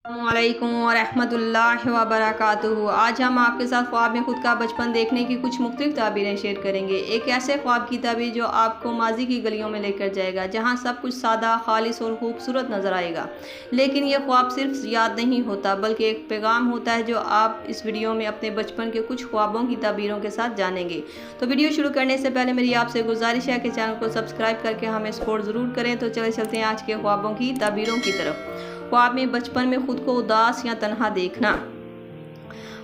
السلام علیکم ورحمۃ اللہ وبرکاتہ۔ آج ہم آپ کے ساتھ خواب میں خود کا بچپن دیکھنے کی کچھ مختلف تعبیریں شیئر کریں گے۔ ایک ایسے خواب کی تعبیر جو آپ کو ماضی کی گلیوں میں لے کر جائے گا، جہاں سب کچھ سادہ، خالص اور خوبصورت نظر آئے گا۔ لیکن یہ خواب صرف یاد نہیں ہوتا، بلکہ ایک پیغام ہوتا ہے جو آپ اس ویڈیو میں اپنے بچپن کے کچھ خوابوں کی تعبیروں کے ساتھ جانیں گے۔ تو ویڈیو شروع کرنے سے پہلے میری آپ سے گزارش ہے کہ چینل کو سبسکرائب کر کے ہمیں سپورٹ ضرور کریں۔ تو چلتے ہیں آج کے خوابوں کی تعبیروں کی طرف۔ خواب میں بچپن میں خود کو اداس یا تنہا دیکھنا۔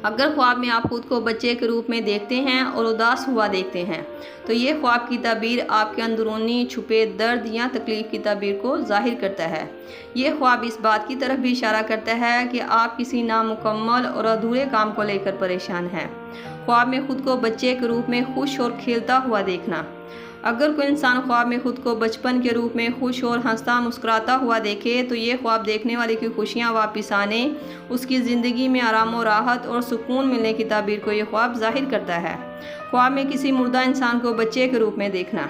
اگر خواب میں آپ خود کو بچے کے روپ میں دیکھتے ہیں اور اداس ہوا دیکھتے ہیں، تو یہ خواب کی تعبیر آپ کے اندرونی چھپے درد یا تکلیف کی تعبیر کو ظاہر کرتا ہے۔ یہ خواب اس بات کی طرف بھی اشارہ کرتا ہے کہ آپ کسی نامکمل اور ادھورے کام کو لے کر پریشان ہیں۔ خواب میں خود کو بچے کے روپ میں خوش اور کھیلتا ہوا دیکھنا۔ اگر کوئی انسان خواب میں خود کو بچپن کے روپ میں خوش اور ہنستا مسکراتا ہوا دیکھے، تو یہ خواب دیکھنے والے کی خوشیاں واپس آنے، اس کی زندگی میں آرام و راحت اور سکون ملنے کی تعبیر کو یہ خواب ظاہر کرتا ہے۔ خواب میں کسی مردہ انسان کو بچے کے روپ میں دیکھنا۔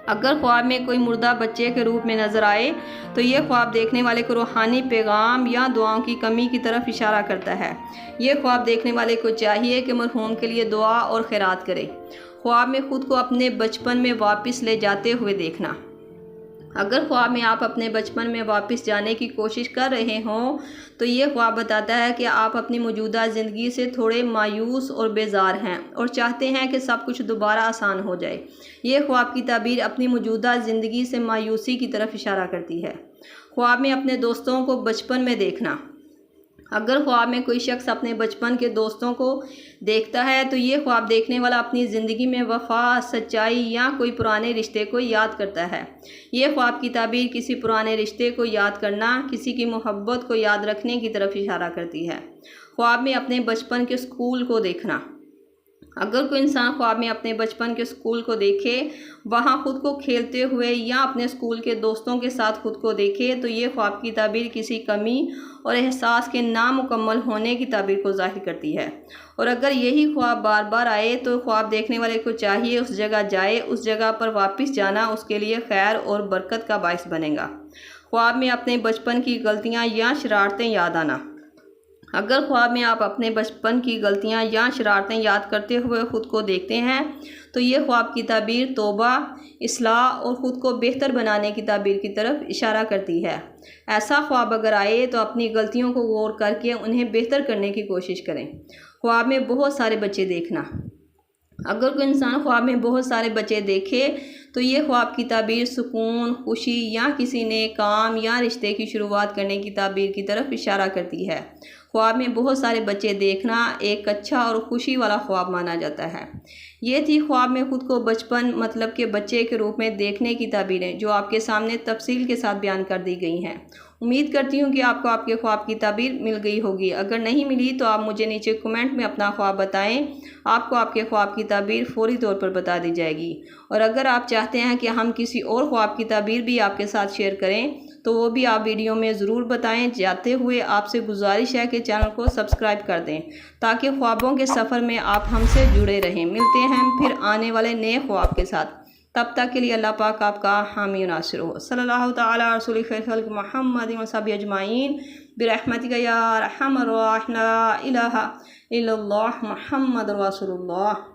اگر خواب میں کوئی مردہ بچے کے روپ میں نظر آئے، تو یہ خواب دیکھنے والے کو روحانی پیغام یا دعاؤں کی کمی کی طرف اشارہ کرتا ہے۔ یہ خواب دیکھنے والے کو چاہیے کہ مرحوم کے لیے دعا اور خیرات کرے۔ خواب میں خود کو اپنے بچپن میں واپس لے جاتے ہوئے دیکھنا۔ اگر خواب میں آپ اپنے بچپن میں واپس جانے کی کوشش کر رہے ہوں، تو یہ خواب بتاتا ہے کہ آپ اپنی موجودہ زندگی سے تھوڑے مایوس اور بیزار ہیں اور چاہتے ہیں کہ سب کچھ دوبارہ آسان ہو جائے۔ یہ خواب کی تعبیر اپنی موجودہ زندگی سے مایوسی کی طرف اشارہ کرتی ہے۔ خواب میں اپنے دوستوں کو بچپن میں دیکھنا۔ اگر خواب میں کوئی شخص اپنے بچپن کے دوستوں کو دیکھتا ہے، تو یہ خواب دیکھنے والا اپنی زندگی میں وفا، سچائی یا کوئی پرانے رشتے کو یاد کرتا ہے۔ یہ خواب کی تعبیر کسی پرانے رشتے کو یاد کرنا، کسی کی محبت کو یاد رکھنے کی طرف اشارہ کرتی ہے۔ خواب میں اپنے بچپن کے اسکول کو دیکھنا۔ اگر کوئی انسان خواب میں اپنے بچپن کے اسکول کو دیکھے، وہاں خود کو کھیلتے ہوئے یا اپنے اسکول کے دوستوں کے ساتھ خود کو دیکھے، تو یہ خواب کی تعبیر کسی کمی اور احساس کے نامکمل ہونے کی تعبیر کو ظاہر کرتی ہے۔ اور اگر یہی خواب بار بار آئے، تو خواب دیکھنے والے کو چاہیے اس جگہ جائے۔ اس جگہ پر واپس جانا اس کے لیے خیر اور برکت کا باعث بنے گا۔ خواب میں اپنے بچپن کی غلطیاں یا شرارتیں یاد آنا۔ اگر خواب میں آپ اپنے بچپن کی غلطیاں یا شرارتیں یاد کرتے ہوئے خود کو دیکھتے ہیں، تو یہ خواب کی تعبیر توبہ، اصلاح اور خود کو بہتر بنانے کی تعبیر کی طرف اشارہ کرتی ہے۔ ایسا خواب اگر آئے تو اپنی غلطیوں کو غور کر کے انہیں بہتر کرنے کی کوشش کریں۔ خواب میں بہت سارے بچے دیکھنا۔ اگر کوئی انسان خواب میں بہت سارے بچے دیکھے، تو یہ خواب کی تعبیر سکون، خوشی یا کسی نئے کام یا رشتے کی شروعات کرنے کی تعبیر کی طرف اشارہ کرتی ہے۔ خواب میں بہت سارے بچے دیکھنا ایک اچھا اور خوشی والا خواب مانا جاتا ہے۔ یہ تھی خواب میں خود کو بچپن مطلب کہ بچے کے روپ میں دیکھنے کی تعبیریں، جو آپ کے سامنے تفصیل کے ساتھ بیان کر دی گئی ہیں۔ امید کرتی ہوں کہ آپ کو آپ کے خواب کی تعبیر مل گئی ہوگی۔ اگر نہیں ملی تو آپ مجھے نیچے کمنٹ میں اپنا خواب بتائیں۔ آپ کو آپ کے خواب کی تعبیر فوری طور پر بتا دی جائے گی۔ اور اگر آپ چاہتے ہیں کہ ہم کسی اور خواب کی تعبیر بھی آپ کے ساتھ شیئر کریں، تو وہ بھی آپ ویڈیو میں ضرور بتائیں۔ جاتے ہوئے آپ سے گزارش ہے کہ چینل کو سبسکرائب کر دیں، تاکہ خوابوں کے سفر میں آپ ہم سے جڑے رہیں۔ ملتے ہیں پھر آنے والے نئے خواب کے ساتھ۔ تب تک کے لیے اللہ پاک آپ کا حامی و ناصر ہو۔ صلی اللہ تعالیٰ علی رسول خیر خلق محمد و صحبہ اجمعین برحمتک یا ارحم الراحمین۔ لا الہ الا اللہ محمد رسول اللہ۔